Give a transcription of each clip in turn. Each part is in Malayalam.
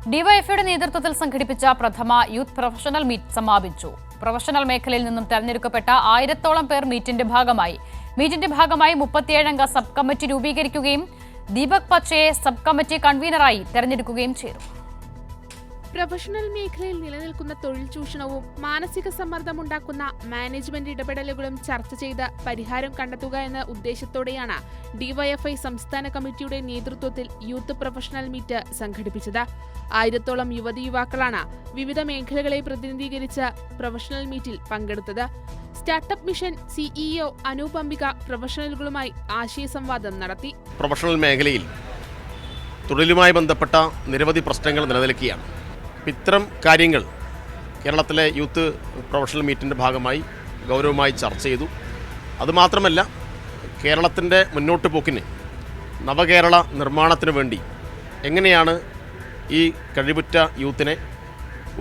ഡിവൈഎഫ്ഐയുടെ നേതൃത്വത്തിൽ സംഘടിപ്പിച്ച പ്രഥമ യൂത്ത് പ്രൊഫഷണൽ മീറ്റ് സമാപിച്ചു. പ്രൊഫഷണൽ മേഖലയിൽ നിന്നും തെരഞ്ഞെടുക്കപ്പെട്ട 1000-ഓളം പേർ മീറ്റിന്റെ ഭാഗമായി 37-അംഗ സബ് കമ്മിറ്റി രൂപീകരിക്കുകയും ദീപക് പച്ചയെ സബ് കമ്മിറ്റി കൺവീനറായി തെരഞ്ഞെടുക്കുകയും ചെയ്തു. പ്രൊഫഷണൽ മേഖലയിൽ നിലനിൽക്കുന്ന തൊഴിൽ ചൂഷണവും മാനസിക സമ്മർദ്ദമുണ്ടാക്കുന്ന മാനേജ്മെന്റ് ഇടപെടലുകളും ചർച്ച ചെയ്ത് പരിഹാരം കണ്ടെത്തുക എന്ന ഉദ്ദേശത്തോടെയാണ് ഡിവൈഎഫ്ഐ സംസ്ഥാന കമ്മിറ്റിയുടെ നേതൃത്വത്തിൽ യൂത്ത് പ്രൊഫഷണൽ മീറ്റ് സംഘടിപ്പിച്ചത്. 1000-ഓളം യുവതീ-യുവാക്കളാണ് വിവിധ മേഖലകളെ പ്രതിനിധീകരിച്ച് പ്രൊഫഷണൽ മീറ്റിൽ പങ്കെടുത്തത്. Startup mission CEO Anoop Ambika പ്രൊഫഷണലുകളുമായി ആശയസംവാദം നടത്തി. പ്രൊഫഷണൽ മേഖലയിൽ തൊഴിലുമായി ബന്ധപ്പെട്ട നിരവധി പ്രശ്നങ്ങൾ നിലനിൽക്കുകയാണ്. ഇത്തരം കാര്യങ്ങൾ കേരളത്തിലെ യൂത്ത് പ്രൊഫഷണൽ മീറ്റിൻ്റെ ഭാഗമായി ഗൗരവമായി ചർച്ച ചെയ്തു. അതുമാത്രമല്ല, കേരളത്തിൻ്റെ മുന്നോട്ട് പോക്കിന് നവകേരള നിർമ്മാണത്തിന് വേണ്ടി എങ്ങനെയാണ് ഈ കഴിവുറ്റ യൂത്തിനെ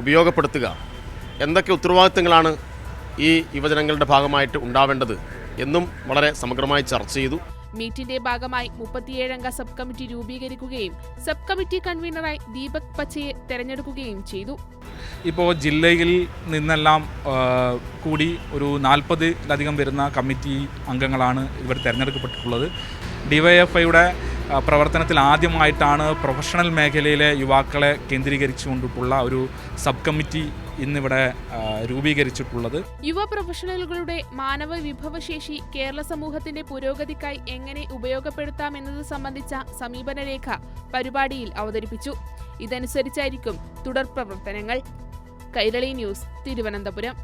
ഉപയോഗപ്പെടുത്തുക, എന്തൊക്കെ ഉത്തരവാദിത്തങ്ങളാണ് ഈ യുവജനങ്ങളുടെ ഭാഗമായിട്ട് ഉണ്ടാവേണ്ടത് എന്നും വളരെ സമഗ്രമായി ചർച്ച ചെയ്തു. മീറ്റിന്റെ ഭാഗമായി 37-അംഗ സബ് കമ്മിറ്റി രൂപീകരിക്കുകയും സബ് കമ്മിറ്റി കൺവീനറായി ദീപക് പച്ചയെ തെരഞ്ഞെടുക്കുകയും ചെയ്തു. ഇപ്പോൾ ജില്ലയിൽ നിന്നെല്ലാം കൂടി ഒരു 40-ലധികം വരുന്ന കമ്മിറ്റി അംഗങ്ങളാണ് ഇവർ തിരഞ്ഞെടുക്കപ്പെട്ടിട്ടുള്ളത്. ഡിവൈഎഫ്ഐയുടെ പ്രവർത്തനത്തിൽ ആദ്യമായിട്ടാണ് പ്രൊഫഷണൽ മേഖലയിലെ യുവാക്കളെ കേന്ദ്രീകരിച്ചുകൊണ്ടുള്ള ഒരു സബ് കമ്മിറ്റി ഇന്നിവിടെ രൂപീകരിച്ചിട്ടുള്ളത്. യുവ പ്രൊഫഷണലുകളുടെ മാനവ വിഭവശേഷി കേരള സമൂഹത്തിന്റെ പുരോഗതിക്കായി എങ്ങനെ ഉപയോഗപ്പെടുത്താമെന്നത് സംബന്ധിച്ച സമീപനരേഖ പരിപാടിയിൽ അവതരിപ്പിച്ചു. ഇതനുസരിച്ചായിരിക്കും തുടർ പ്രവർത്തനങ്ങൾ. കൈരളി ന്യൂസ്, തിരുവനന്തപുരം.